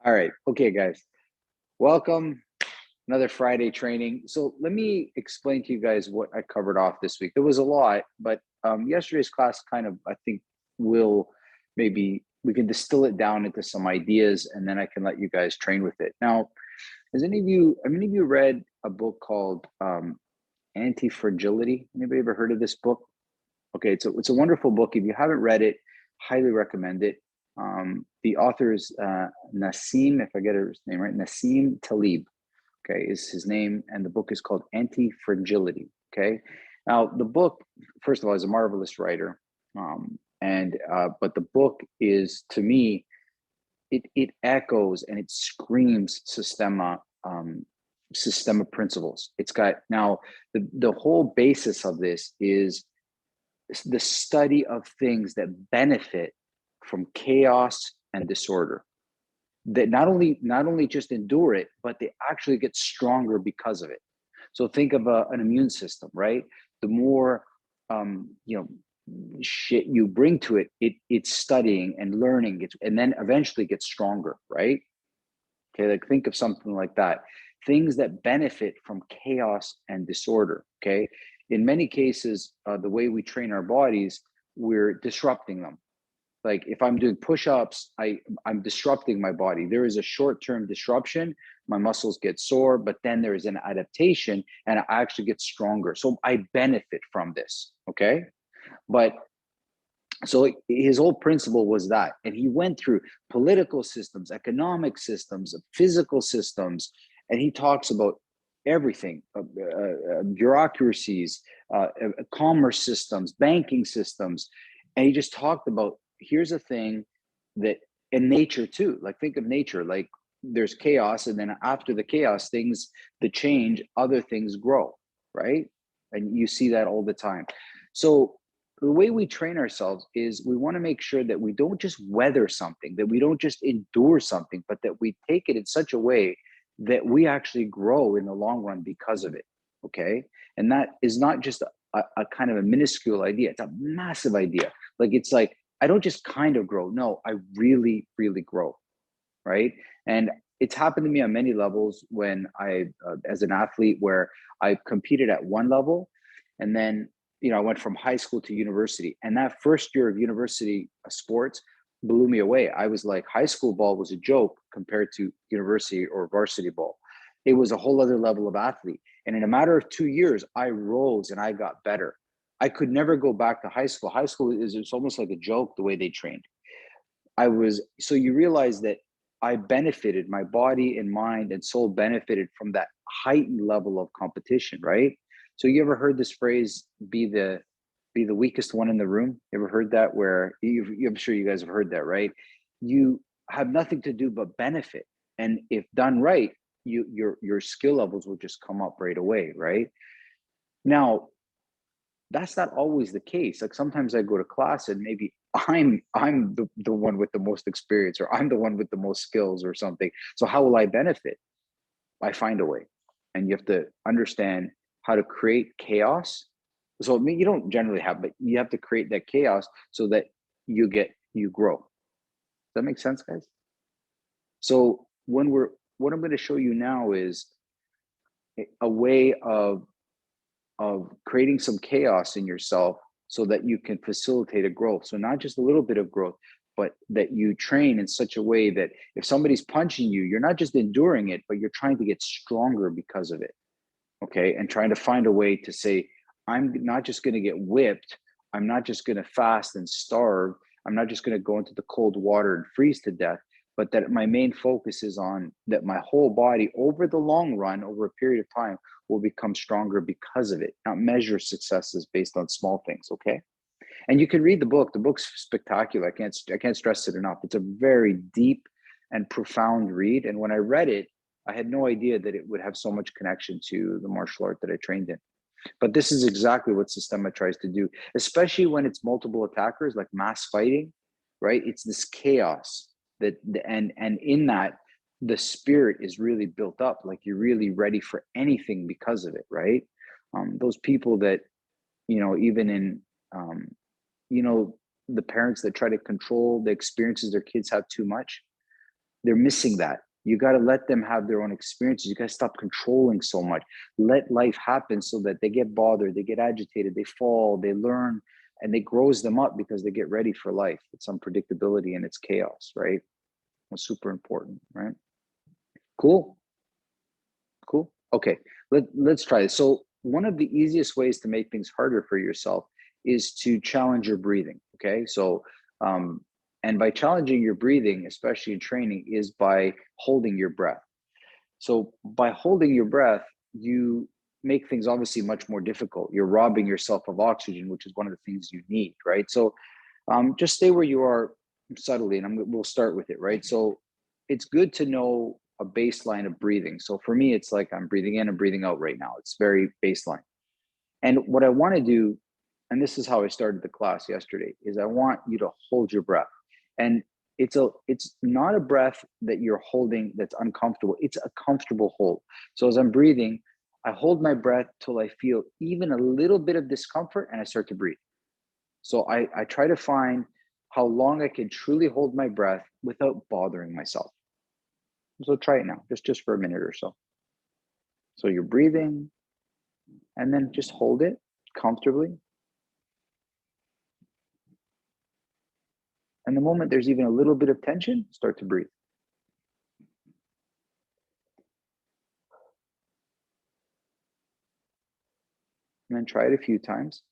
All right. Okay, guys. Welcome. Another Friday training. So let me explain to you guys what I covered off this week. There was a lot, but yesterday's class kind of, I think, will maybe we can distill it down into some ideas, and then I can let you guys train with it. Now, have any of you read a book called Anti-Fragility? Anybody ever heard of this book? Okay, it's a wonderful book. If you haven't read it, highly recommend it. The author is Nassim, if I get his name right, Nassim Taleb. Okay, is his name, and the book is called Anti-Fragility. Okay, now the book, first of all, is a marvelous writer, and but the book is, to me, it echoes and it screams systema principles. It's got now the whole basis of this is the study of things that benefit from chaos and disorder, that not only just endure it, but they actually get stronger because of it. So think of an immune system, right? The more shit you bring to it, it's studying and learning, and then eventually gets stronger, right? Okay, like think of something like that. Things that benefit from chaos and disorder. Okay, in many cases, the way we train our bodies, we're disrupting them. Like if I'm doing push-ups, I'm disrupting my body. There is a short-term disruption. My muscles get sore, but then there is an adaptation, and I actually get stronger. So I benefit from this. Okay, but so his whole principle was that, and he went through political systems, economic systems, physical systems, and he talks about everything, bureaucracies, commerce systems, banking systems, and he just talked about, here's a thing that in nature too, like think of nature, like there's chaos, and then after the chaos, things that change, other things grow, right? And you see that all the time. So the way we train ourselves is we want to make sure that we don't just weather something, that we don't just endure something, but that we take it in such a way that we actually grow in the long run because of it. Okay. And that is not just a kind of a minuscule idea, it's a massive idea. Like it's like, I don't just kind of grow. No, I really, really grow. Right. And it's happened to me on many levels when as an athlete, where I competed at one level, and then, I went from high school to university. And that first year of university sports blew me away. I was like, high school ball was a joke compared to university or varsity ball. It was a whole other level of athlete. And in a matter of 2 years, I rose and I got better. I could never go back to high school. High school is it's almost like a joke the way they trained. So you realize that I benefited, my body and mind and soul benefited from that heightened level of competition, right? So you ever heard this phrase, be the weakest one in the room? You ever heard that? Where I'm sure you guys have heard that, right? You have nothing to do but benefit. And if done right, your skill levels will just come up right away, right? Now, that's not always the case. Like sometimes I go to class and maybe I'm the one with the most experience, or I'm the one with the most skills or something. So how will I benefit? I find a way. And you have to understand how to create chaos. So I mean, you don't generally have, but you have to create that chaos so that you grow. Does that make sense, guys? So what I'm going to show you now is a way of creating some chaos in yourself so that you can facilitate a growth. So not just a little bit of growth, but that you train in such a way that if somebody's punching you, you're not just enduring it, but you're trying to get stronger because of it. Okay. And trying to find a way to say, I'm not just going to get whipped. I'm not just going to fast and starve. I'm not just going to go into the cold water and freeze to death, but that my main focus is on that my whole body over the long run, over a period of time, will become stronger because of it. Not measure successes based on small things. Okay. And you can read the book. The book's spectacular. I can't stress it enough. It's a very deep and profound read. And when I read it, I had no idea that it would have so much connection to the martial art that I trained in. But this is exactly what Systema tries to do, especially when it's multiple attackers, like mass fighting, right? It's this chaos and in that, the spirit is really built up, like you're really ready for anything because of it, right? Those people that, even in, um, you know, the parents that try to control the experiences their kids have too much. they're missing that. You got to let them have their own experiences. You got to stop controlling so much. Let life happen so that they get bothered, they get agitated, they fall, they learn, and it grows them up because they get ready for life. It's unpredictability and it's chaos, right? It's super important, right? Cool. Cool. Okay, let's try this. So one of the easiest ways to make things harder for yourself is to challenge your breathing. Okay, so um, and by challenging your breathing, especially in training, is by holding your breath. So by holding your breath, you make things obviously much more difficult. You're robbing yourself of oxygen, which is one of the things you need, right? So just stay where you are subtly, and we'll start with it, right? So it's good to know a baseline of breathing. So for me, it's like I'm breathing in and breathing out right now. It's very baseline. And what I want to do, and this is how I started the class yesterday, is I want you to hold your breath. And it's not a breath that you're holding that's uncomfortable. It's a comfortable hold. So as I'm breathing, I hold my breath till I feel even a little bit of discomfort and I start to breathe. So I try to find how long I can truly hold my breath without bothering myself. So try it now, just for a minute or so. So you're breathing and then just hold it comfortably. And the moment there's even a little bit of tension, start to breathe. And then try it a few times.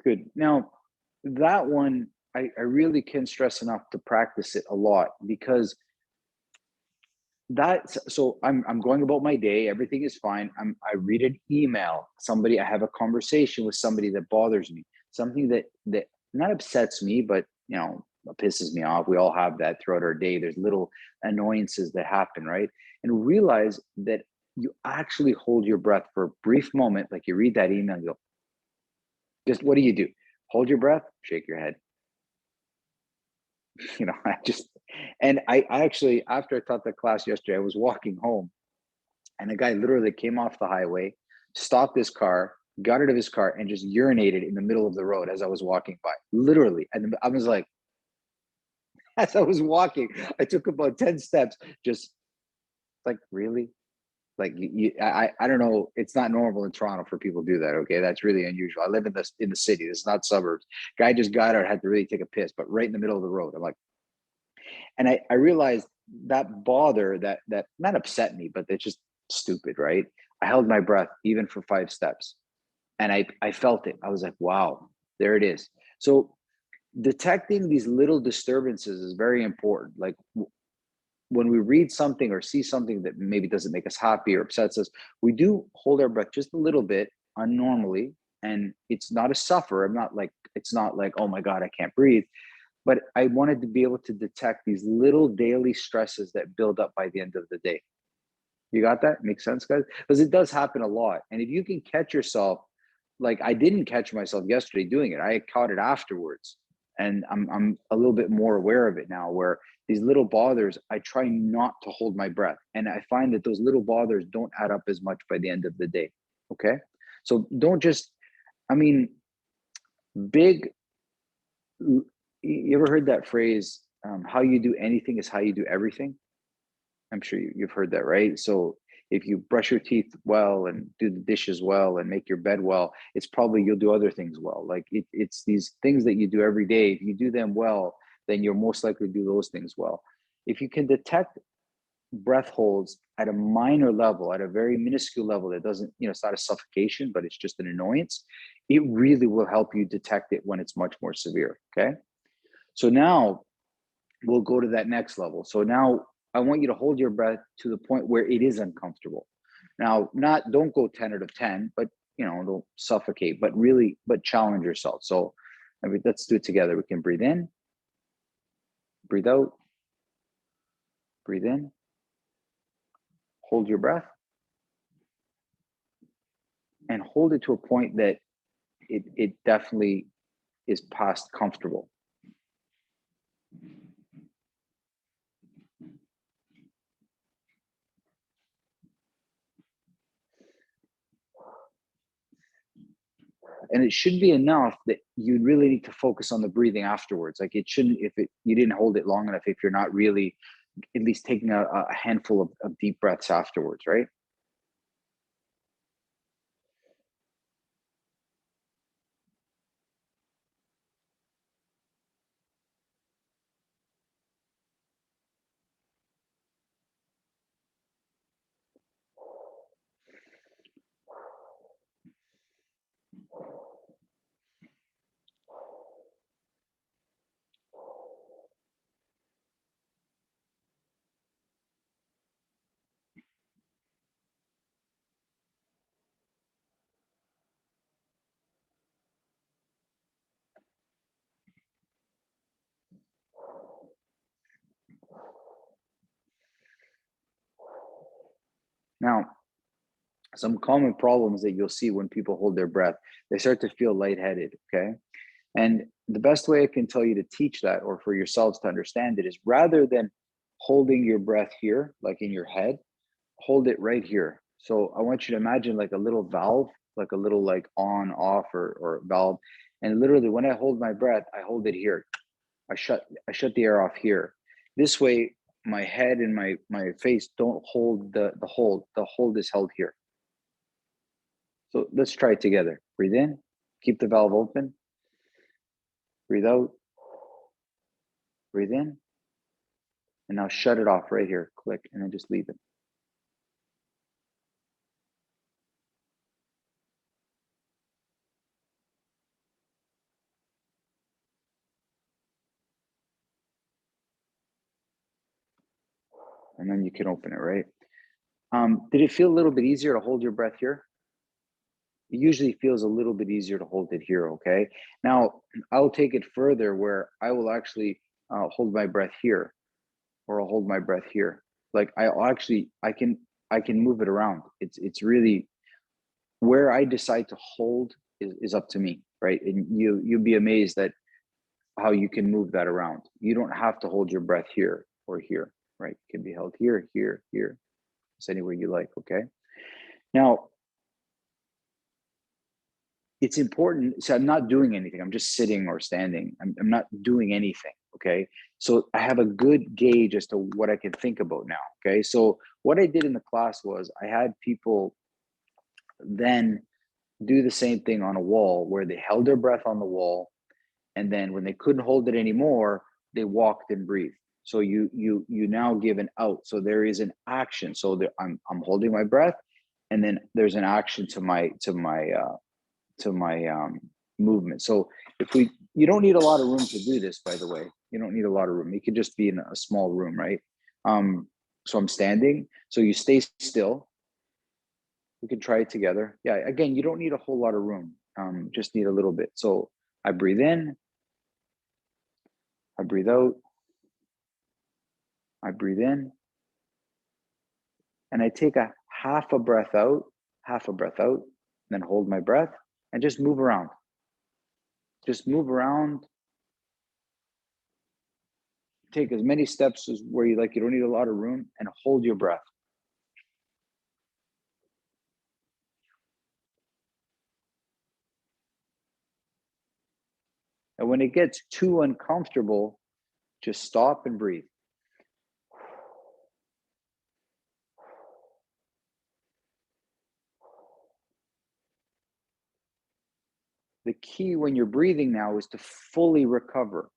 Good. Now, that one, I really can stress enough to practice it a lot because that's so I'm going about my day, everything is fine. I read an email, somebody, I have a conversation with somebody that bothers me, something that not upsets me, but pisses me off. We all have that throughout our day. There's little annoyances that happen, right? And realize that you actually hold your breath for a brief moment, like you read that email and go, just what do? Hold your breath, shake your head. I just, and I actually, after I taught the class yesterday, I was walking home and a guy literally came off the highway, stopped his car, got out of his car, and just urinated in the middle of the road as I was walking by, literally. And I was like, as I was walking, I took about 10 steps, just like, really? Like I don't know. It's not normal in Toronto for people to do that. Okay, that's really unusual. I live in the city. It's not suburbs. Guy just got out, had to really take a piss, but right in the middle of the road. I'm like, and I realized that bother that not upset me, but it's just stupid, right? I held my breath even for 5 steps, and I felt it. I was like, wow, there it is. So detecting these little disturbances is very important. Like when we read something or see something that maybe doesn't make us happy or upsets us, we do hold our breath just a little bit unnormally. And it's not a suffer. It's not like, oh my God, I can't breathe. But I wanted to be able to detect these little daily stresses that build up by the end of the day. You got that? Makes sense, guys? Because it does happen a lot. And if you can catch yourself, like I didn't catch myself yesterday doing it, I caught it afterwards. And I'm a little bit more aware of it now, where these little bothers, I try not to hold my breath. And I find that those little bothers don't add up as much by the end of the day. Okay. So don't just, I mean, big, you ever heard that phrase, how you do anything is how you do everything? I'm sure you've heard that, right? So if you brush your teeth well and do the dishes well and make your bed well, it's probably you'll do other things well. Like it's these things that you do every day. If you do them well, then you're most likely to do those things well. If you can detect breath holds at a minor level, at a very minuscule level that doesn't, it's not a suffocation, but it's just an annoyance, it really will help you detect it when it's much more severe. Okay. So now we'll go to that next level. So now I want you to hold your breath to the point where it is uncomfortable. Now, don't go 10 out of 10, but don't suffocate, but challenge yourself. So let's do it together. We can breathe in, breathe out, breathe in, hold your breath, and hold it to a point that it definitely is past comfortable. And it should be enough that you really need to focus on the breathing afterwards. Like it shouldn't, you didn't hold it long enough, if you're not really at least taking a handful of deep breaths afterwards, right? Now, some common problems that you'll see when people hold their breath, they start to feel lightheaded, okay? And the best way I can tell you to teach that, or for yourselves to understand it, is rather than holding your breath here, like in your head, hold it right here. So I want you to imagine like a little valve, like a little like on, off, or valve. And literally when I hold my breath, I hold it here. I shut the air off here. This way, my head and my face don't hold the hold. The hold is held here. So let's try it together. Breathe in, keep the valve open. Breathe out, breathe in, and now shut it off right here. Click, and then just leave it. And then you can open it, right? Did it feel a little bit easier to hold your breath here? It usually feels a little bit easier to hold it here, okay? Now, I'll take it further where I will actually hold my breath here, or I'll hold my breath here. Like I can move it around. It's really where I decide to hold is up to me, right? And you'll be amazed at how you can move that around. You don't have to hold your breath here or here, right? It can be held here, here, here. It's anywhere you like, okay? Now, it's important. So I'm not doing anything. I'm just sitting or standing. I'm not doing anything, okay? So I have a good gauge as to what I can think about now, okay? So what I did in the class was I had people then do the same thing on a wall where they held their breath on the wall, and then when they couldn't hold it anymore, they walked and breathed. So you now give an out. So there is an action. So I'm holding my breath, and then there's an action to my movement. So you don't need a lot of room to do this, by the way. You don't need a lot of room. You could just be in a small room, right? So I'm standing. So you stay still. We can try it together. Yeah, again, you don't need a whole lot of room. Just need a little bit. So I breathe in, I breathe out, I breathe in, and I take a half a breath out, then hold my breath and just move around. Just move around. Take as many steps as where you like. You don't need a lot of room, and hold your breath. And when it gets too uncomfortable, just stop and breathe. The key when you're breathing now is to fully recover,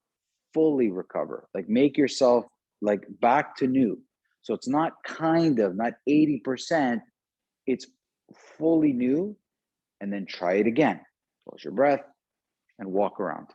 like make yourself like back to new. So it's not kind of, not 80%, it's fully new. And then try it again. Close your breath and walk around.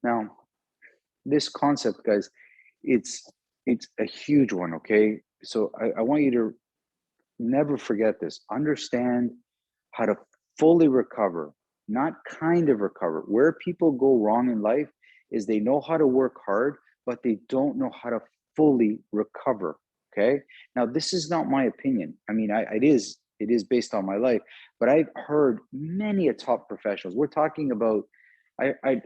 Now, this concept, guys, it's it's a huge one, okay? So I want you to never forget this. Understand how to fully recover, not kind of recover. Where people go wrong in life is they know how to work hard, but they don't know how to fully recover. Okay. Now, this is not my opinion. I mean, it is based on my life, but I've heard many a top professionals. We're talking about, I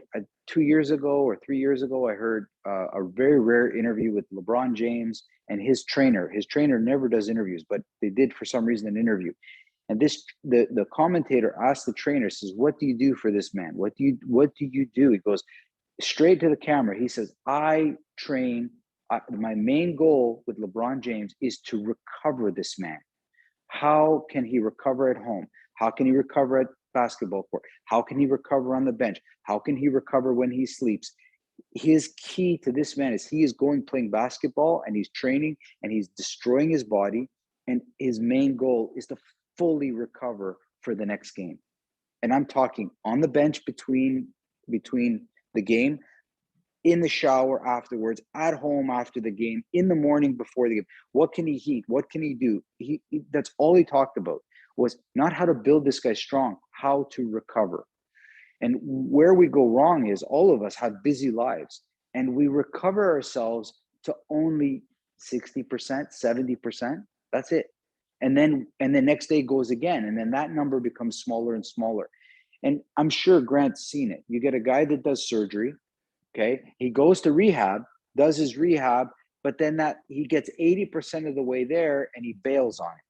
2 years ago or 3 years ago, I heard a very rare interview with LeBron James and his trainer. His trainer never does interviews, but they did for some reason an interview. And the commentator asked the trainer, says, "What do you do for this man? What do you do?" He goes straight to the camera. He says, "I train. My main goal with LeBron James is to recover this man. How can he recover at home? How can he recover at basketball court? How can he recover on the bench? How can he recover when he sleeps?" His key to this man is he is going playing basketball and he's training and he's destroying his body. And his main goal is to fully recover for the next game. And I'm talking on the bench between the game, in the shower afterwards, at home after the game, in the morning before the game. What can he eat? What can he do? That's all he talked about, was not how to build this guy strong, how to recover. And where we go wrong is all of us have busy lives and we recover ourselves to only 60%, 70%. That's it. And the next day goes again. And then that number becomes smaller and smaller. And I'm sure Grant's seen it. You get a guy that does surgery, okay? He goes to rehab, does his rehab, but then that he gets 80% of the way there and he bails on it.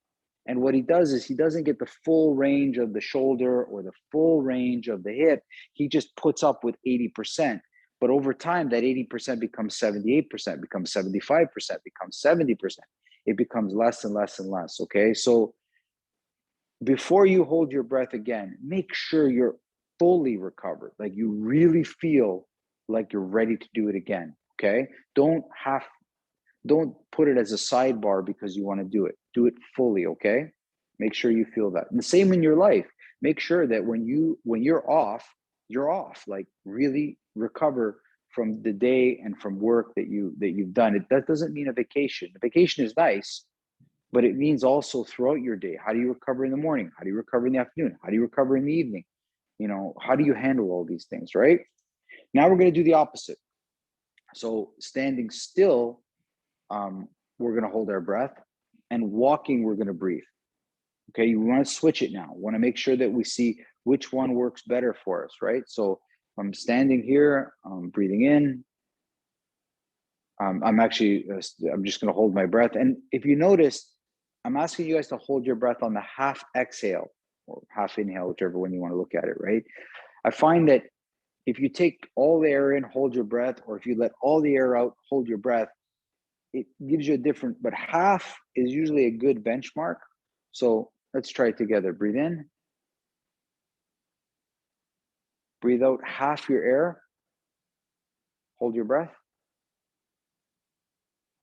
And what he does is he doesn't get the full range of the shoulder or the full range of the hip. He just puts up with 80%. But over time, that 80% becomes 78%, becomes 75%, becomes 70%. It becomes less and less and less. Okay. So before you hold your breath again, make sure you're fully recovered. Like you really feel like you're ready to do it again. Okay. Don't put it as a sidebar because you want to do it. Do it fully, okay? Make sure you feel that. And the same in your life. Make sure that when you're off, you're off. Like really recover from the day and from work that you've done. That doesn't mean a vacation. A vacation is nice, but it means also throughout your day. How do you recover in the morning? How do you recover in the afternoon? How do you recover in the evening? How do you handle all these things, right? Now we're going to do the opposite. So standing still, we're going to hold our breath, and walking, we're going to breathe. Okay, you want to switch it now. Want to make sure that we see which one works better for us, right? So I'm standing here, I'm breathing in. I'm just going to hold my breath. And if you notice, I'm asking you guys to hold your breath on the half exhale or half inhale, whichever one you want to look at it, right? I find that if you take all the air in, hold your breath, or if you let all the air out, hold your breath, it gives you a different, but half is usually a good benchmark. So let's try it together. Breathe in, breathe out half your air, hold your breath,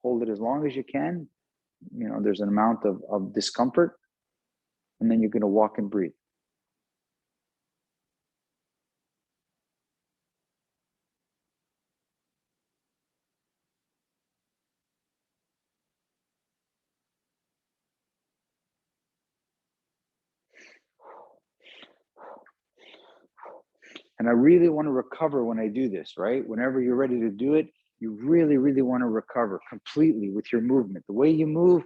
hold it as long as you can. There's an amount of discomfort, and then you're going to walk and breathe. And I really want to recover when I do this, right? Whenever you're ready to do it, you really, really want to recover completely with your movement. The way you move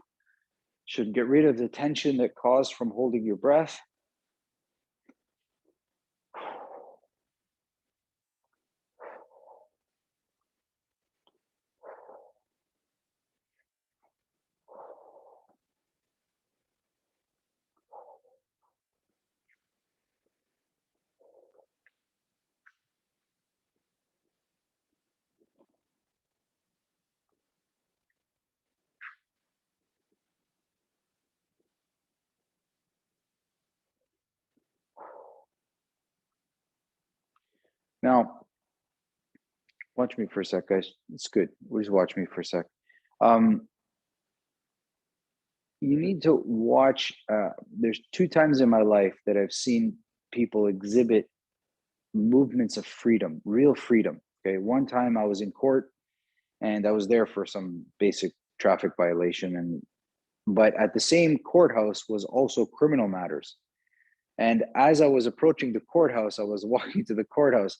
should get rid of the tension that caused from holding your breath. Now, watch me for a sec, guys. It's good. Just watch me for a sec. You need to watch. There's 2 times in my life that I've seen people exhibit movements of freedom, real freedom. Okay. One time I was in court and I was there for some basic traffic violation, but at the same courthouse was also criminal matters. And as I was approaching the courthouse, I was walking to the courthouse.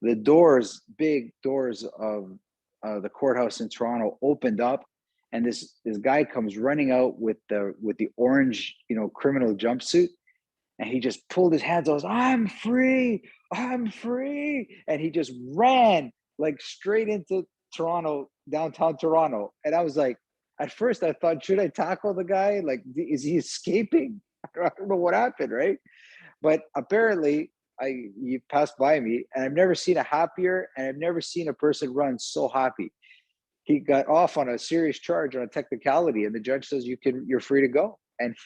The doors, big doors of the courthouse in Toronto, opened up, and this guy comes running out with the orange, criminal jumpsuit, and he just pulled his hands. I was, I'm free, I'm free, and he just ran like straight into Toronto, downtown Toronto, and I was like, at first I thought, should I tackle the guy? Like, is he escaping? I don't know what happened, right? But apparently, you passed by me, and I've never seen a happier, and I've never seen a person run so happy. He got off on a serious charge on a technicality, and the judge says you're free to go. And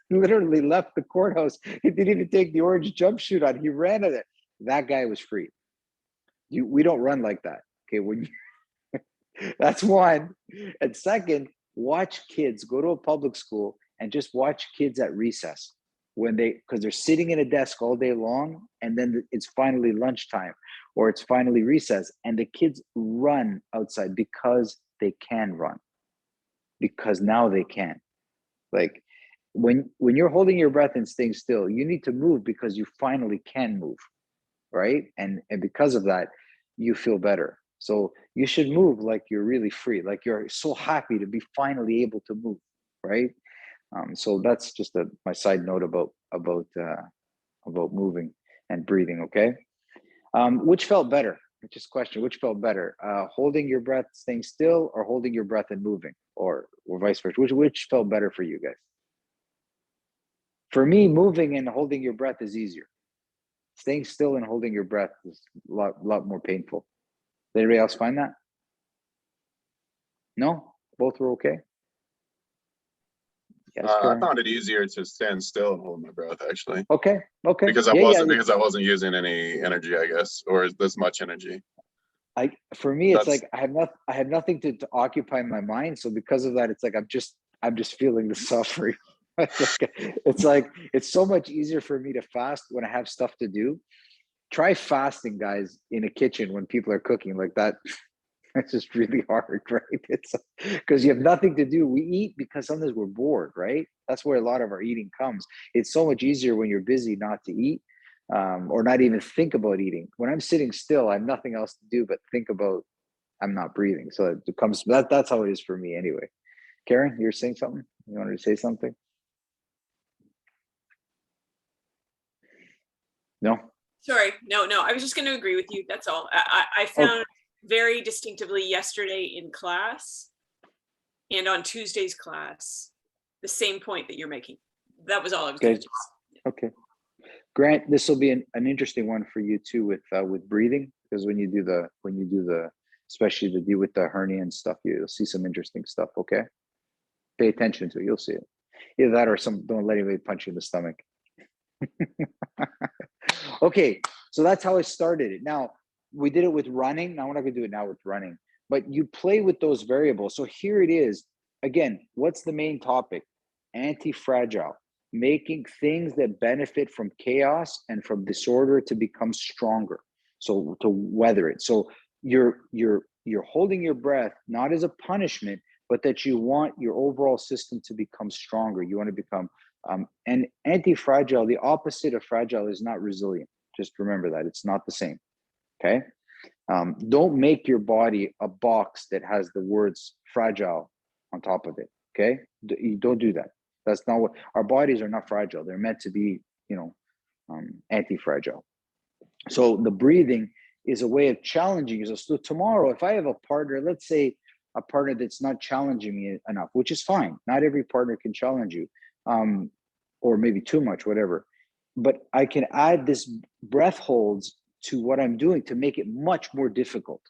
he literally left the courthouse. He didn't even take the orange jumpsuit on. He ran at it. That guy was free. We don't run like that. Okay, that's one. And second, watch kids go to a public school and just watch kids at recess because they're sitting in a desk all day long, and then it's finally lunchtime or it's finally recess, and the kids run outside because they can run, because now they can. Like, when you're holding your breath and staying still, you need to move because you finally can move, right? And because of that, you feel better. So you should move like you're really free, like you're so happy to be finally able to move, right? So that's just my side note about moving and breathing. Okay. Which felt better? Just question. Which felt better? Holding your breath, staying still, or holding your breath and moving, or vice versa? Which felt better for you guys? For me, moving and holding your breath is easier. Staying still and holding your breath is a lot more painful. Did anybody else find that? No, both were okay. Yes, I found it easier to stand still and hold my breath, actually. Okay. Because I wasn't using any energy, I guess, or this much energy. For me, it's like I have nothing to occupy my mind. So because of that, it's like I'm just feeling the suffering. It's like it's so much easier for me to fast when I have stuff to do. Try fasting, guys, in a kitchen when people are cooking like that. It's just really hard, right? It's because you have nothing to do. We eat because sometimes we're bored, right? That's where a lot of our eating comes. It's so much easier when you're busy not to eat, or not even think about eating. When I'm sitting still, I have nothing else to do but think about I'm not breathing. So it becomes that's how it is for me anyway. Karen, you're saying something? You wanted to say something? No? Sorry, no. I was just going to agree with you. That's all. I found very distinctively yesterday in class and on Tuesday's class the same point that you're making. That was all I was going to say. Okay. Grant, this will be an interesting one for you too with breathing, because when you do the especially to deal with the hernia and stuff, you'll see some interesting stuff. Okay, pay attention to it. You'll see it. Either that or don't let anybody punch you in the stomach. Okay, so that's how I started it. Now we did it with running. Now we're not gonna do it now with running, but you play with those variables. So here it is again. What's the main topic? Anti-fragile. Making things that benefit from chaos and from disorder to become stronger, so to weather it. So you're holding your breath not as a punishment, but that you want your overall system to become stronger. You want to become and anti-fragile. The opposite of fragile is not resilient. Just remember that it's not the same. Okay. Don't make your body a box that has the words fragile on top of it. Okay, you don't do that. That's not what our bodies are. Not fragile. They're meant to be, anti-fragile. So the breathing is a way of challenging you. So tomorrow, if I have a partner, let's say a partner that's not challenging me enough, which is fine. Not every partner can challenge you, or maybe too much, whatever. But I can add this breath holds to what I'm doing to make it much more difficult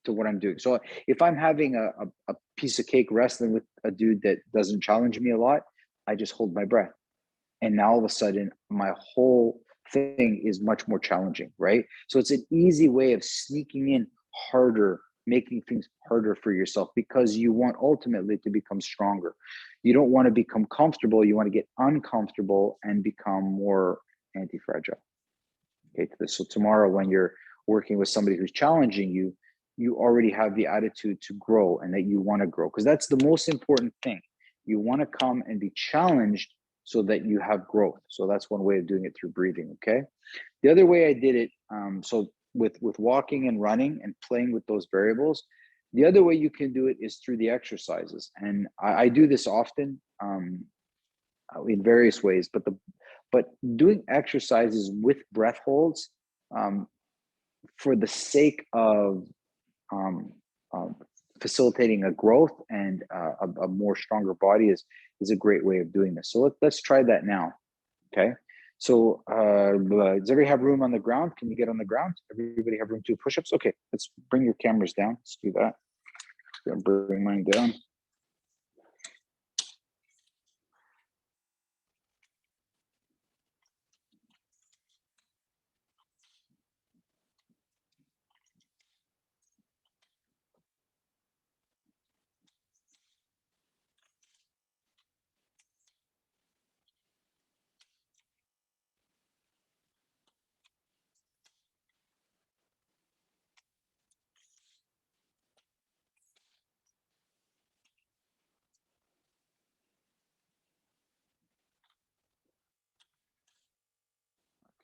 to what I'm doing. So if I'm having a piece of cake wrestling with a dude that doesn't challenge me a lot, I just hold my breath. And now all of a sudden, my whole thing is much more challenging, right? So it's an easy way of sneaking in harder, making things harder for yourself, because you want ultimately to become stronger. You don't want to become comfortable. You want to get uncomfortable and become more anti-fragile. Okay. So tomorrow, when you're working with somebody who's challenging you, you already have the attitude to grow and that you want to grow, because that's the most important thing. You want to come and be challenged so that you have growth. So that's one way of doing it, through breathing. Okay. The other way I did it, so with walking and running and playing with those variables, the other way you can do it is through the exercises. And I do this often in various ways, but doing exercises with breath holds, for the sake of um, facilitating a growth and a more stronger body is a great way of doing this. So let's try that now. Okay. So does everybody have room on the ground? Can you get on the ground? Everybody have room to do push-ups? Okay, let's bring your cameras down. Let's do that. I'm gonna bring mine down.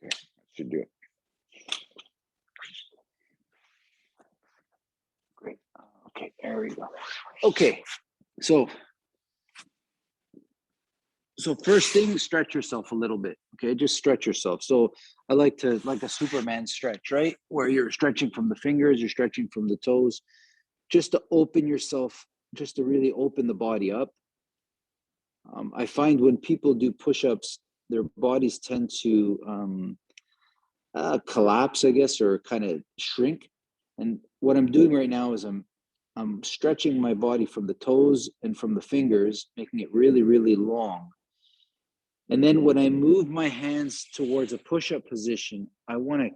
Okay, that should do it. Great. Okay, there we go. Okay, so first thing, stretch yourself a little bit. Okay, just stretch yourself. So I like a Superman stretch, right? Where you're stretching from the fingers, you're stretching from the toes, just to open yourself, just to really open the body up. I find when people do push-ups, their bodies tend to collapse, I guess, or kind of shrink. And what I'm doing right now is I'm stretching my body from the toes and from the fingers, making it really, really long. And then when I move my hands towards a push-up position, I want to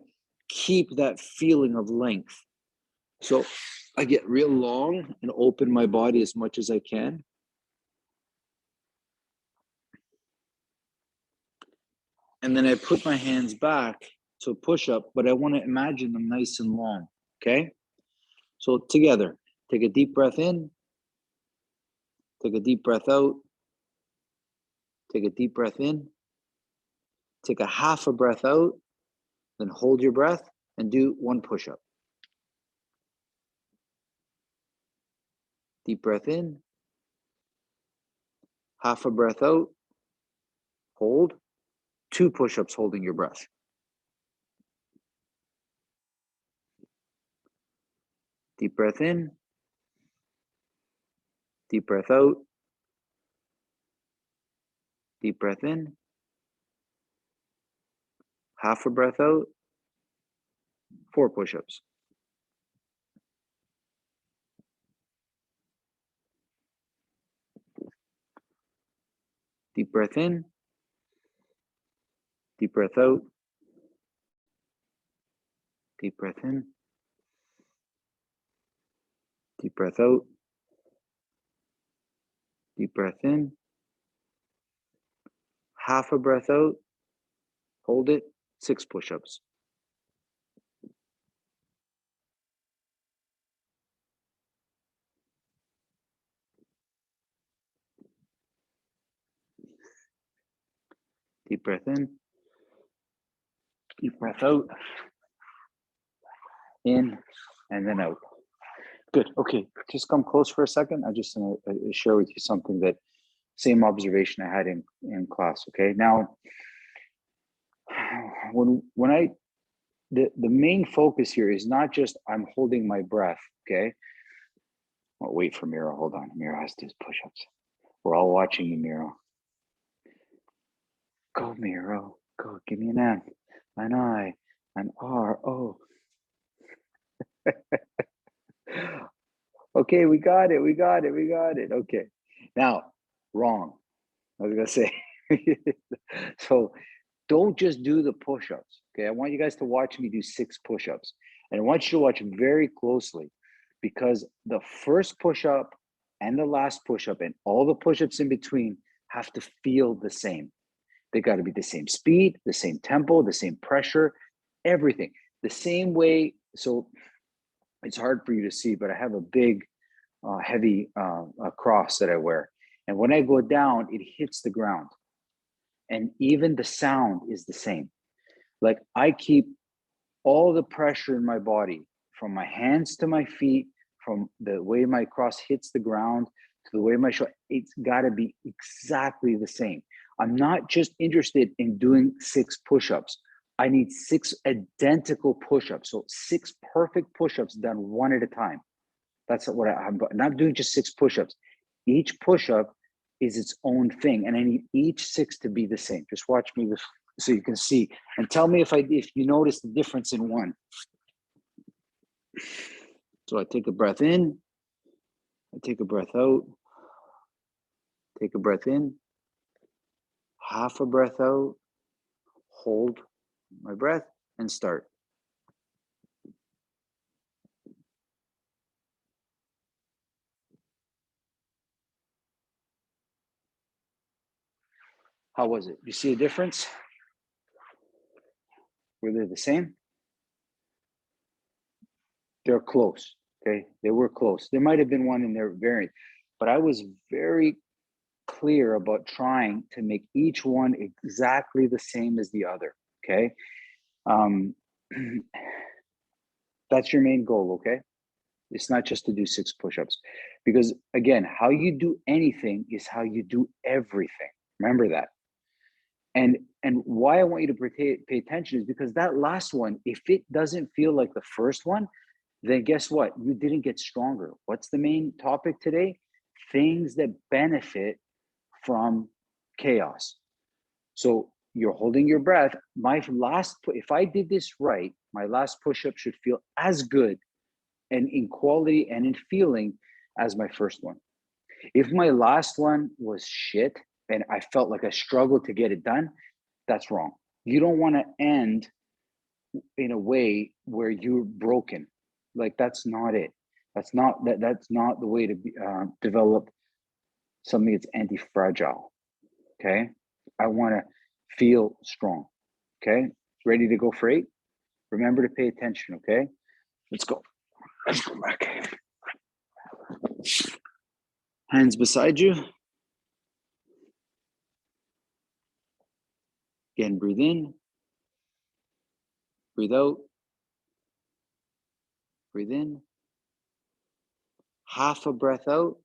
keep that feeling of length. So I get real long and open my body as much as I can. And then I put my hands back to push up, but I want to imagine them nice and long. Okay. So together, take a deep breath in, take a deep breath out, take a deep breath in, take a half a breath out, then hold your breath and do one push up. Deep breath in, half a breath out, hold, 2 push-ups holding your breath. Deep breath in, deep breath out, deep breath in, half a breath out, 4 push-ups. Deep breath in, deep breath out, deep breath in, deep breath out, deep breath in, half a breath out, hold it, 6 push-ups. Deep breath in, deep breath out, in, and then out. Good. Okay, just come close for a second. I just want to share with you something that same observation I had in class. Okay, now when I the main focus here is not just I'm holding my breath. Okay, I'll wait for Miro. Hold on, Miro has to do push-ups. We're all watching you, Miro. Go, Miro. Go. Give me an M, an I, an R. O. Okay, we got it. We got it. We got it. Okay. Now, wrong. I was gonna say. So Don't just do the push-ups. Okay. I want you guys to watch me do 6 push-ups. And I want you to watch very closely because the first push-up and the last push-up and all the push-ups in between have to feel the same. They got to be the same speed, the same tempo, the same pressure, everything the same way. So it's hard for you to see, but I have a big, heavy cross that I wear. And when I go down, it hits the ground. And even the sound is the same. Like I keep all the pressure in my body from my hands to my feet, from the way my cross hits the ground to the way my shoulder, it's got to be exactly the same. I'm not just interested in doing 6 push-ups. I need 6 identical push-ups. So 6 perfect push-ups done one at a time. That's what I'm not doing just 6 push-ups. Each push-up is its own thing. And I need each 6 to be the same. Just watch me with, so you can see. And tell me if you notice the difference in one. So I take a breath in. I take a breath out. Take a breath in. Half a breath out. Hold my breath and start. How was it? You see a difference? Were they the same? They're close, okay? They were close. There might have been one in their variant, but I was very clear about trying to make each one exactly the same as the other, okay? That's your main goal, okay? It's not just to do 6 push-ups, because again, how you do anything is how you do everything. Remember that. And why I want you to pay attention is because that last one, if it doesn't feel like the first one, then guess what? You didn't get stronger. What's the main topic today? Things that benefit from chaos. So you're holding your breath. If I did this right, my last push-up should feel as good and in quality and in feeling as my first one. If my last one was shit and I felt like I struggled to get it done, that's wrong. You don't want to end in a way where you're broken. Like that's not it. That's not the way to develop something that's anti-fragile. Okay. I want to feel strong. Okay. Ready to go for 8? Remember to pay attention. Okay. Let's go. Let's go back. Hands beside you. Again, breathe in. Breathe out. Breathe in. Half a breath out.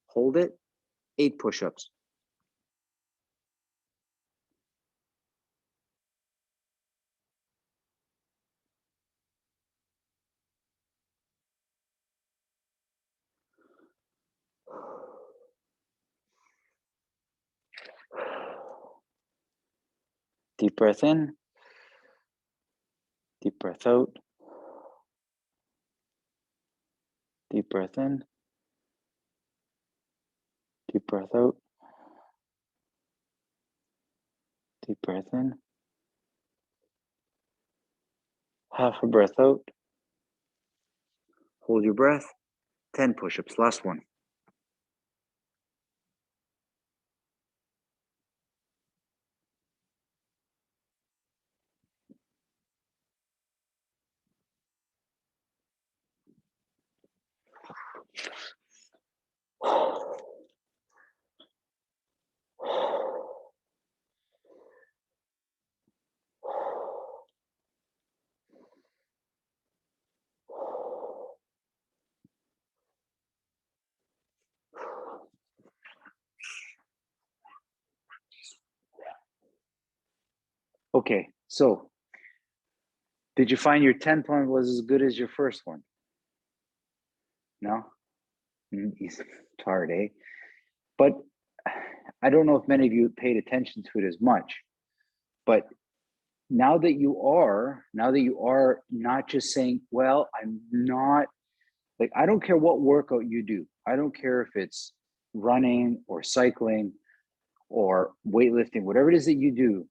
Hold it. 8 push-ups. Deep breath in. Deep breath out. Deep breath in. Deep breath out. Deep breath in. Half a breath out. Hold your breath. 10 push-ups. Last one. Okay, so did you find your 10th one was as good as your first one? No? It's hard, eh? But I don't know if many of you paid attention to it as much, but now that you are not just saying, well, I'm not, like, I don't care what workout you do. I don't care if it's running or cycling or weightlifting, whatever it is that you do,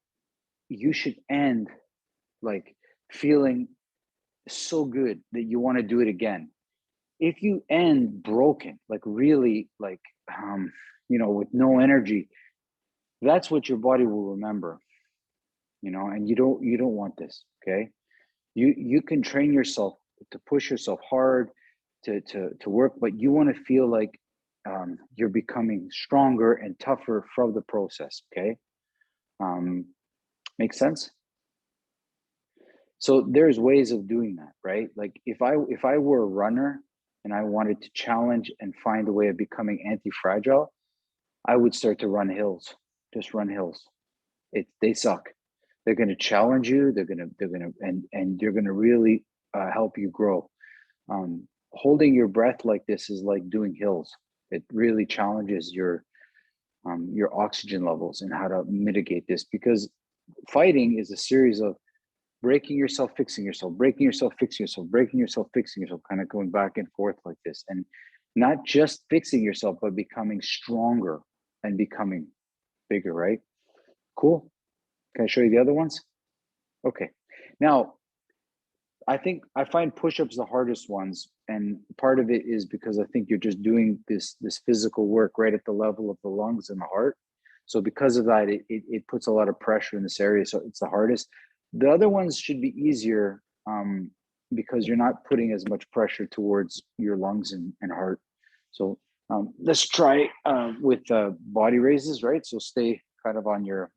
you should end like feeling so good that you want to do it again. If you end broken, like really like with no energy, that's what your body will remember, and you don't want this, okay? You can train yourself to push yourself hard to work, but you want to feel like you're becoming stronger and tougher from the process, okay? um, Makes sense. So there's ways of doing that, right? Like if I were a runner and I wanted to challenge and find a way of becoming anti-fragile, I would start to run hills. Just run hills. They suck. They're going to challenge you. They're going to and you're going to really help you grow. Holding your breath like this is like doing hills. It really challenges your oxygen levels and how to mitigate this, because fighting is a series of breaking yourself, fixing yourself, breaking yourself, fixing yourself, breaking yourself, fixing yourself, kind of going back and forth like this. And not just fixing yourself, but becoming stronger and becoming bigger, right? Cool. Can I show you the other ones? Okay. Now, I find push-ups the hardest ones. And part of it is because I think you're just doing this physical work right at the level of the lungs and the heart. So because of that, it puts a lot of pressure in this area. So it's the hardest. The other ones should be easier because you're not putting as much pressure towards your lungs and heart. So let's try with body raises, right? So stay kind of on your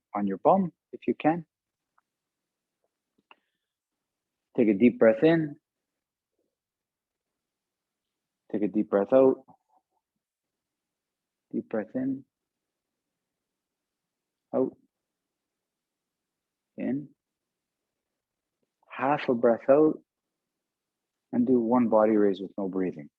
bum if you can. Take a deep breath in. Take a deep breath out. Deep breath in. Out. In. Half a breath out. And do one body raise with no breathing.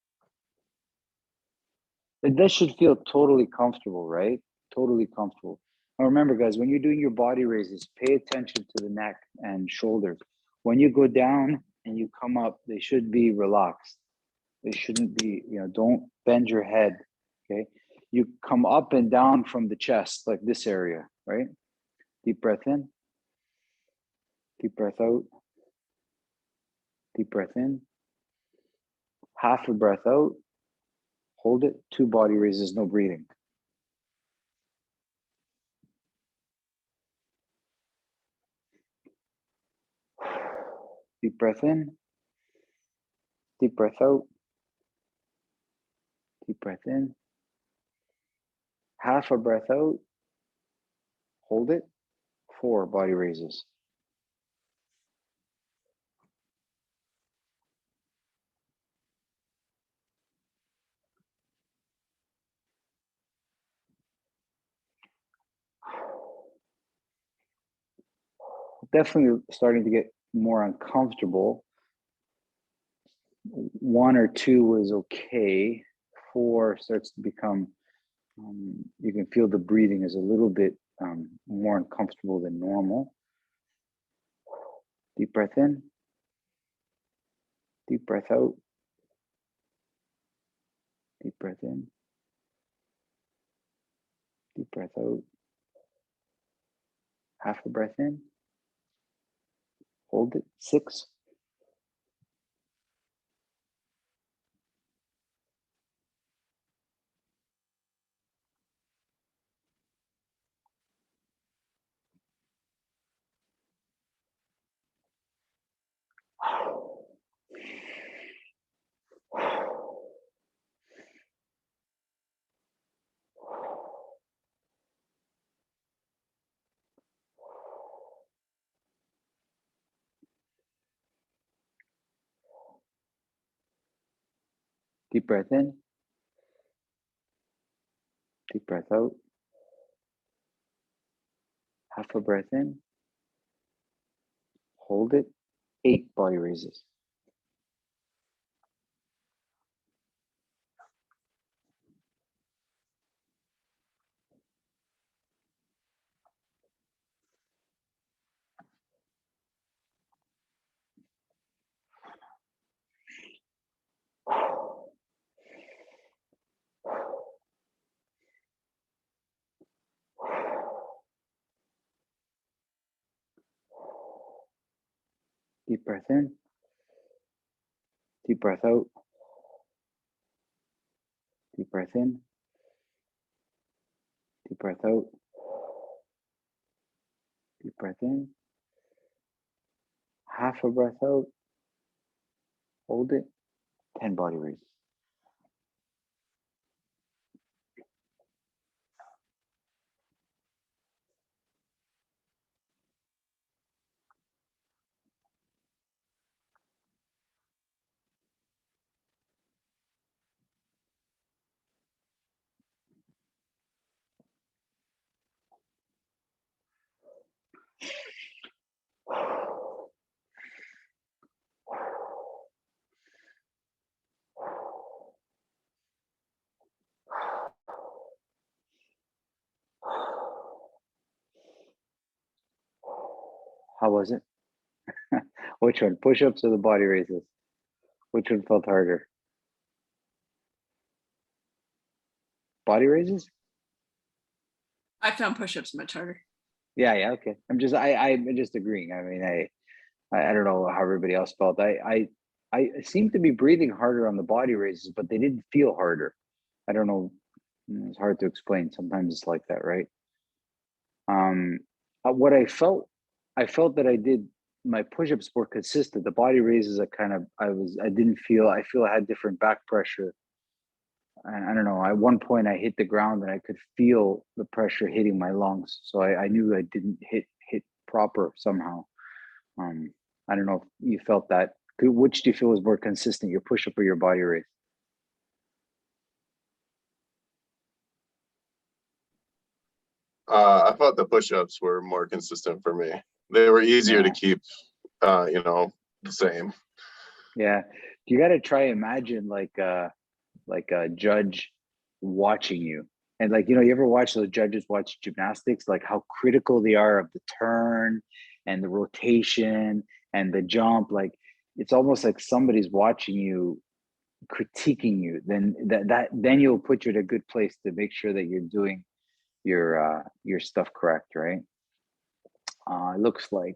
This should feel totally comfortable, right? Totally comfortable. Now remember, guys, when you're doing your body raises, pay attention to the neck and shoulders. When you go down and you come up, they should be relaxed. They shouldn't be, don't bend your head, okay? You come up and down from the chest, like this area, right? Deep breath in. Deep breath out. Deep breath in. Half a breath out. Hold it. 2 body raises, no breathing. Deep breath in. Deep breath out. Deep breath in. Half a breath out. Hold it. 4 body raises. Definitely starting to get more uncomfortable. 1 or 2 is okay. 4 starts to become, you can feel the breathing is a little bit more uncomfortable than normal. Deep breath in. Deep breath out. Deep breath in. Deep breath out. Half a breath in. Hold it. 6. Deep breath in. Deep breath out. Half a breath in. Hold it. 8 body raises. Deep breath in. Deep breath out. Deep breath in. Deep breath out. Deep breath in. Half a breath out. Hold it. 10 body raises. How was it? Which one? Push-ups or the body raises? Which one felt harder? Body raises? I found push-ups much harder. Yeah, okay. I'm just agreeing. I mean, I don't know how everybody else felt. I seemed to be breathing harder on the body raises, but they didn't feel harder. I don't know. It's hard to explain. Sometimes it's like that, right? What I felt that I did my push-ups were consistent. The body raises, I feel I had different back pressure. I don't know. At one point, I hit the ground and I could feel the pressure hitting my lungs. So I knew I didn't hit proper somehow. Um, I don't know if you felt that. Which do you feel was more consistent, your push-up or your body raise? I thought the push-ups were more consistent for me. They were easier to Yeah. keep, the same. Yeah. You got to try imagine like a judge watching you. And like, you ever watch those judges watch gymnastics, like how critical they are of the turn and the rotation and the jump. Like it's almost like somebody's watching you, critiquing you. Then then you'll put you in a good place to make sure that you're doing your stuff correct, right? It looks like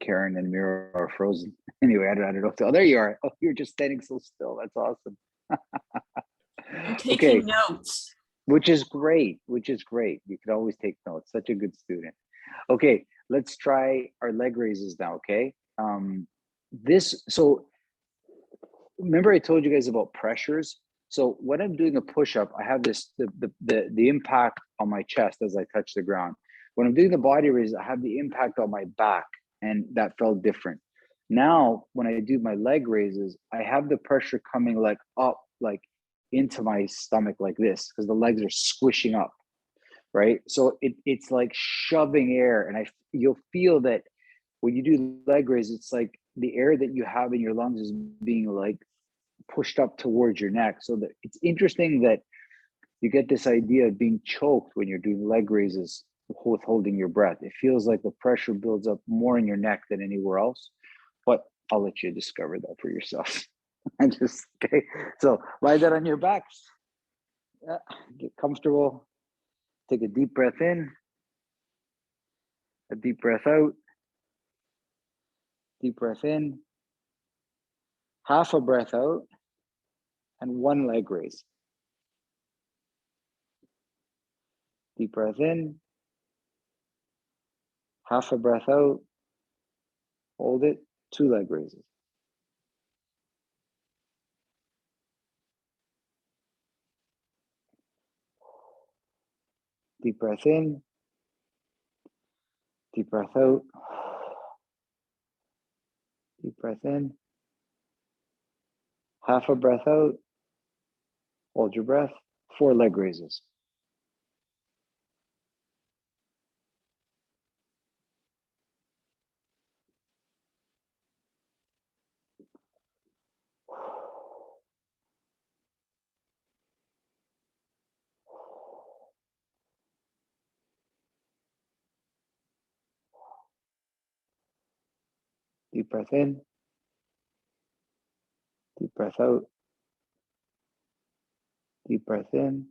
Karen and Mira are frozen. Anyway, I don't know. Oh, there you are. Oh, you're just standing so still. That's awesome. I'm Okay, taking notes. which is great. Which is great. You can always take notes. Such a good student. Okay, let's try our leg raises now. Okay. So remember I told you guys about pressures. So when I'm doing a push-up, I have the impact on my chest as I touch the ground. When I'm doing the body raise, I have the impact on my back, and that felt different. Now, when I do my leg raises, I have the pressure coming like up, like into my stomach like this, because the legs are squishing up, right? So it's like shoving air, and you'll feel that when you do leg raise, it's like the air that you have in your lungs is being like pushed up towards your neck. So that it's interesting that you get this idea of being choked when you're doing leg raises with holding your breath. It feels like the pressure builds up more in your neck than anywhere else. But I'll let you discover that for yourself. And just okay. So lie that on your back. Get comfortable. Take a deep breath in, a deep breath out, deep breath in, half a breath out, and one leg raise. Deep breath in, half a breath out, hold it, two leg raises. Deep breath in, deep breath out, deep breath in, half a breath out, hold your breath, four leg raises. Deep breath in, deep breath out, deep breath in,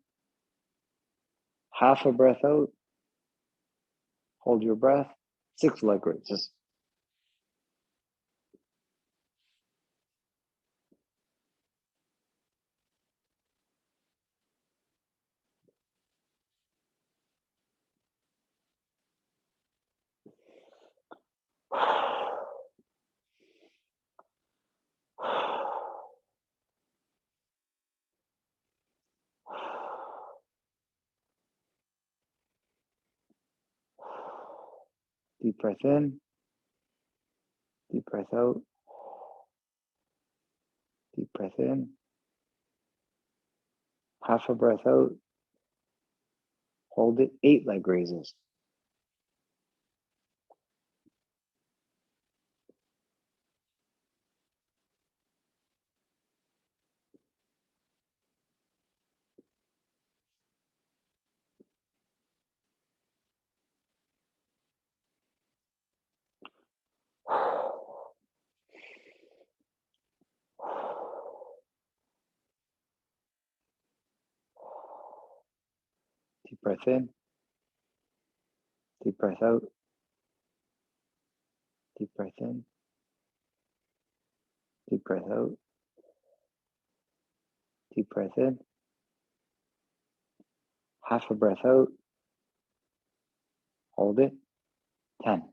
half a breath out, hold your breath, six leg raises. Deep breath in. Deep breath out. Deep breath in. Half a breath out. Hold it. 8 leg raises. Deep breath in. Deep breath out. Deep breath in. Deep breath out. Deep breath in. Half a breath out. Hold it. 10.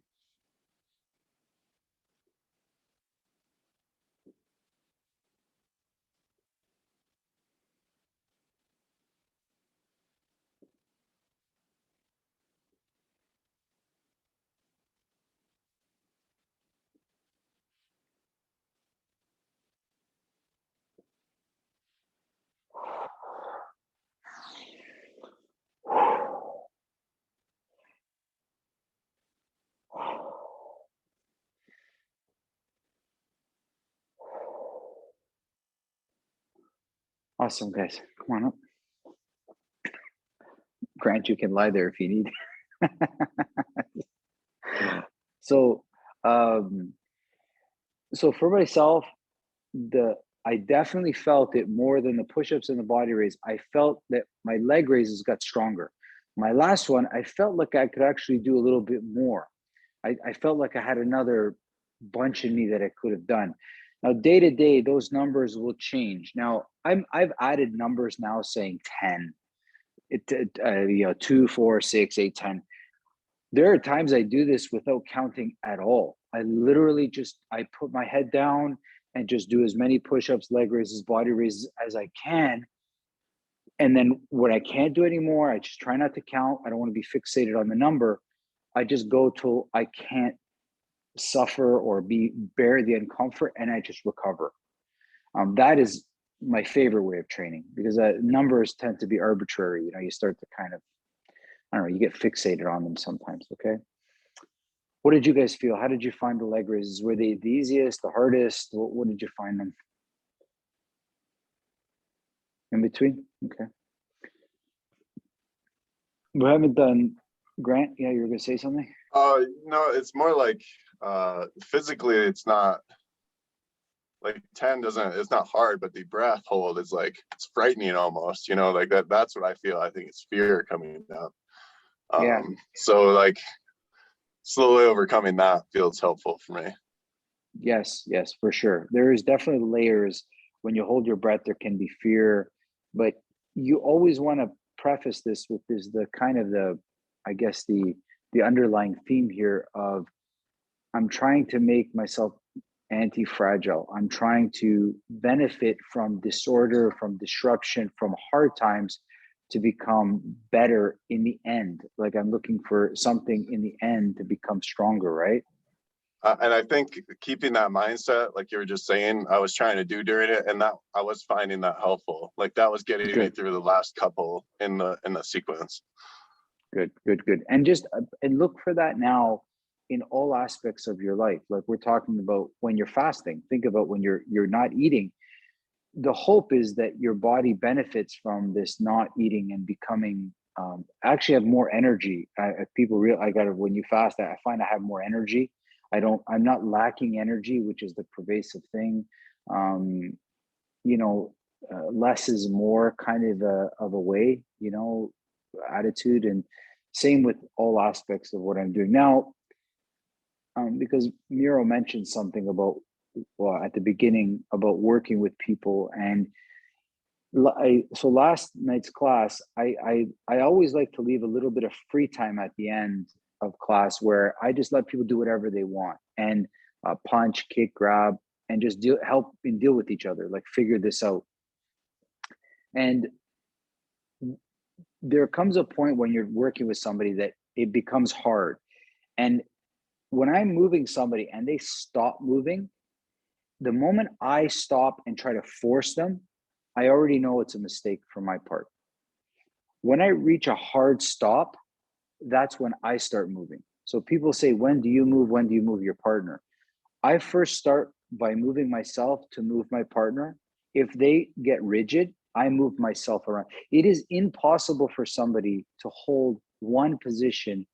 Awesome, guys. Come on up. Grant, you can lie there if you need. So, um, so for myself, I definitely felt it more than the push-ups and the body raise. I felt that my leg raises got stronger. My last one, I felt like I could actually do a little bit more. I felt like I had another bunch in me that I could have done. Now, day to day, those numbers will change. Now, I've added numbers now saying 10, 2, 4, 6, 8, 10. There are times I do this without counting at all. I literally I put my head down and just do as many push-ups, leg raises, body raises as I can. And then when I can't do anymore, I just try not to count. I don't want to be fixated on the number. I just go till I can't suffer or bear the uncomfort, and I just recover. That is my favorite way of training, because numbers tend to be arbitrary. You start to kind of, I don't know, you get fixated on them sometimes. Okay. What did you guys feel? How did you find the leg raises? Were they the easiest, the hardest? What did you find them? In between? Okay. We haven't done Grant. Yeah, you were going to say something? No, it's more like physically it's not like 10 it's not hard, but the breath hold is like, it's frightening almost, like that's what I feel. I think it's fear coming up. Yeah. So like slowly overcoming that feels helpful for me. Yes, for sure. There is definitely layers. When you hold your breath, there can be fear, but you always want to preface this with I guess the underlying theme here of, I'm trying to make myself anti-fragile. I'm trying to benefit from disorder, from disruption, from hard times, to become better in the end. Like, I'm looking for something in the end to become stronger, right? And I think keeping that mindset, like you were just saying, I was trying to do during it, and that I was finding that helpful. Like that was getting me through the last couple in the sequence. Good. And look for that now in all aspects of your life. Like we're talking about when you're fasting. Think about when you're not eating. The hope is that your body benefits from this not eating and becoming actually have more energy. When you fast, I find I have more energy. I'm not lacking energy, which is the pervasive thing. Less is more kind of a way, attitude, and same with all aspects of what I'm doing now. Because Miro mentioned something about, at the beginning, about working with people, and so last night's class, I always like to leave a little bit of free time at the end of class where I just let people do whatever they want, and punch, kick, grab, and just help and deal with each other, like figure this out. And there comes a point when you're working with somebody that it becomes hard. And when I'm moving somebody and they stop moving, the moment I stop and try to force them, I already know it's a mistake from my part. When I reach a hard stop, that's when I start moving. So people say, when do you move? When do you move your partner? I first start by moving myself to move my partner. If they get rigid, I move myself around. It is impossible for somebody to hold one position.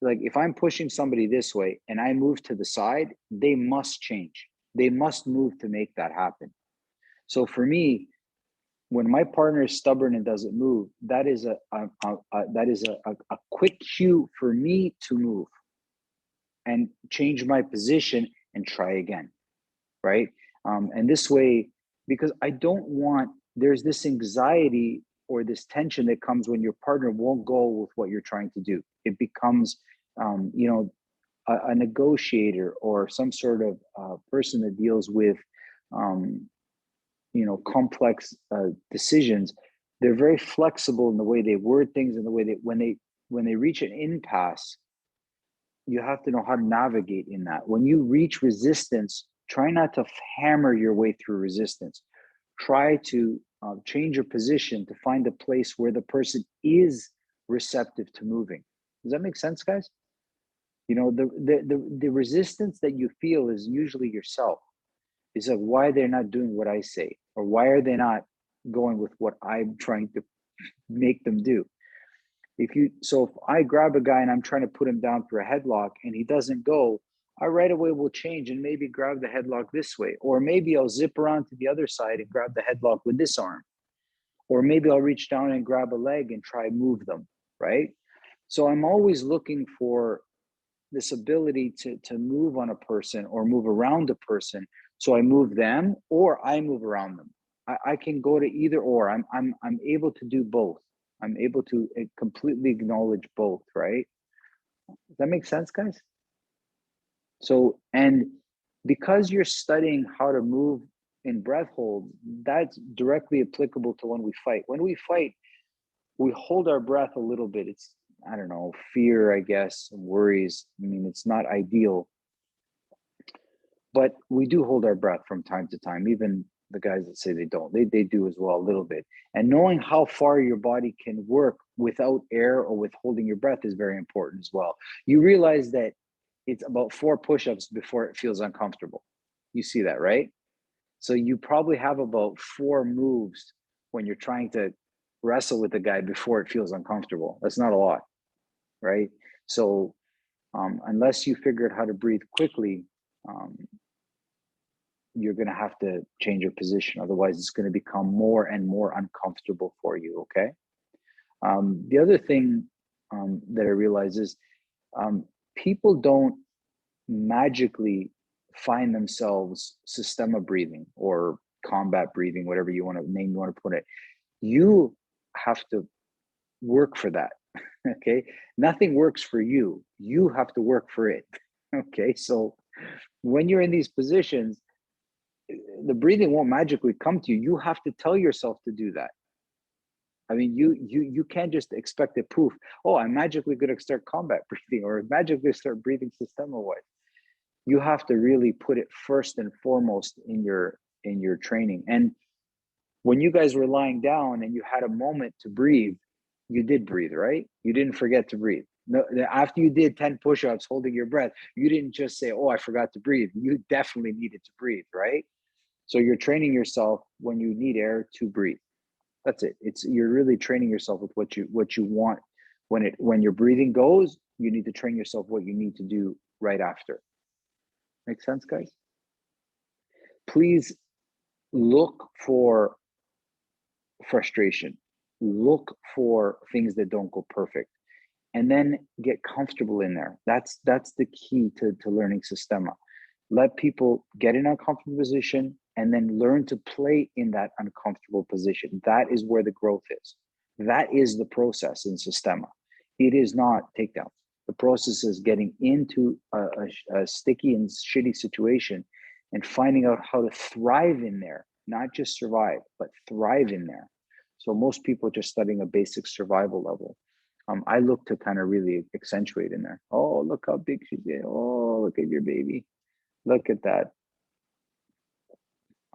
Like if I'm pushing somebody this way and I move to the side, they must change. They must move to make that happen. So for me, when my partner is stubborn and doesn't move, that is a quick cue for me to move and change my position and try again, right? And this way, because I don't want, there's this anxiety or this tension that comes when your partner won't go with what you're trying to do. It becomes, a negotiator or some sort of person that deals with, complex decisions. They're very flexible in the way they word things and the way that when they reach an impasse, you have to know how to navigate in that. When you reach resistance, try not to hammer your way through resistance. Try to change your position to find a place where the person is receptive to moving. Does that make sense, guys? The resistance that you feel is usually yourself. It's like, why they're not doing what I say, or why are they not going with what I'm trying to make them do? So if I grab a guy and I'm trying to put him down for a headlock and he doesn't go, I right away will change and maybe grab the headlock this way, or maybe I'll zip around to the other side and grab the headlock with this arm, or maybe I'll reach down and grab a leg and try move them, right? So I'm always looking for this ability to move on a person or move around a person. So I move them or I move around them. I can go to either or. I'm able to do both. I'm able to completely acknowledge both, right? Does that make sense, guys? So, and because you're studying how to move in breath hold, that's directly applicable to when we fight. When we fight, we hold our breath a little bit. It's, I don't know, fear, I guess, worries. I mean, it's not ideal, but we do hold our breath from time to time. Even the guys that say they don't, they do as well, a little bit. And knowing how far your body can work without air or with holding your breath is very important as well. You realize that it's about 4 push-ups before it feels uncomfortable. You see that, right? So you probably have about 4 moves when you're trying to wrestle with a guy before it feels uncomfortable. That's not a lot, right? So unless you figure out how to breathe quickly, you're going to have to change your position. Otherwise, it's going to become more and more uncomfortable for you, okay? The other thing that I realize is people don't magically find themselves systema breathing or combat breathing, whatever you want to put it. You have to work for that, okay? Nothing works for you. You have to work for it, okay? So when you're in these positions, the breathing won't magically come to you. You have to tell yourself to do that. I mean, you can't just expect it, poof, oh, I'm magically going to start combat breathing or magically start breathing systema-wise. You have to really put it first and foremost in your training. And when you guys were lying down and you had a moment to breathe, you did breathe, right? You didn't forget to breathe. No, after you did 10 push-ups holding your breath, you didn't just say, oh, I forgot to breathe. You definitely needed to breathe, right? So you're training yourself when you need air to breathe. That's it. You're really training yourself with what you want. When your breathing goes, you need to train yourself what you need to do right after. Make sense, guys? Please look for frustration. Look for things that don't go perfect, and then get comfortable in there. That's the key to learning systema. Let people get in an uncomfortable position and then learn to play in that uncomfortable position. That is where the growth is. That is the process in systema. It is not takedowns. The process is getting into a sticky and shitty situation and finding out how to thrive in there, not just survive, but thrive in there. So most people are just studying a basic survival level. I look to kind of really accentuate in there. Oh, look how big she's getting. Oh, look at your baby. Look at that.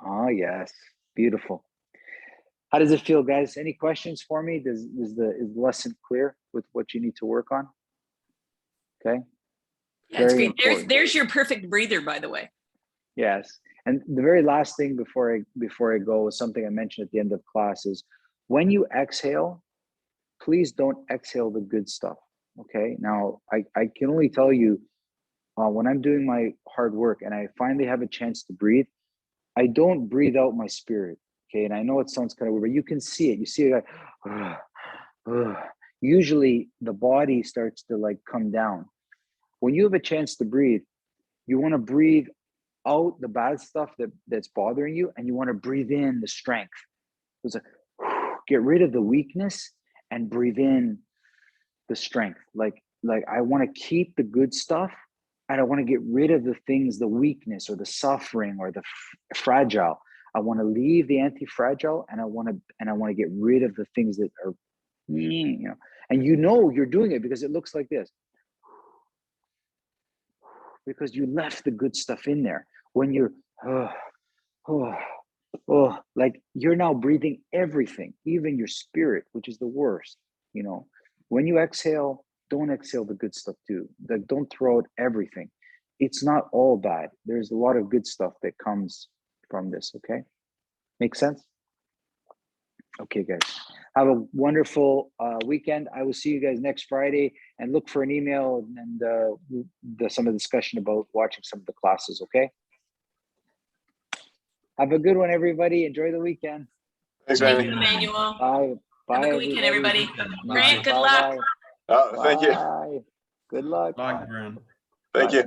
Oh, yes. Beautiful. How does it feel, guys? Any questions for me? Is the lesson clear with what you need to work on? Okay. Yeah, it's Very great. There's important. there's your perfect breather, by the way. Yes. And the very last thing before I go is something I mentioned at the end of class is when you exhale, please don't exhale the good stuff. Okay. Now I can only tell you when I'm doing my hard work and I finally have a chance to breathe, I don't breathe out my spirit. Okay. And I know it sounds kind of weird, but you can see it. You see it like, usually the body starts to like come down. When you have a chance to breathe, you want to breathe out the bad stuff that's bothering you, and you want to breathe in the strength. It's like get rid of the weakness and breathe in the strength. Like I want to keep the good stuff, and I want to get rid of the things, the weakness or the suffering or the fragile. I want to leave the anti-fragile, and I want to get rid of the things that are, you know, and you're doing it because it looks like this. Because you left the good stuff in there. When you're, like you're now breathing everything, even your spirit, which is the worst. You know, when you exhale, don't exhale the good stuff too. Like don't throw out everything. It's not all bad. There's a lot of good stuff that comes from this. Okay, make sense? Okay, guys. Have a wonderful weekend. I will see you guys next Friday, and look for an email and some of the discussion about watching some of the classes, okay? Have a good one, everybody. Enjoy the weekend. Thanks, Thank Randy. you, Emmanuel. Bye. Bye, Have a good weekend, everybody. Grant, good luck. Oh, thank you. Bye. Good luck. Bye, Grant. Thank you.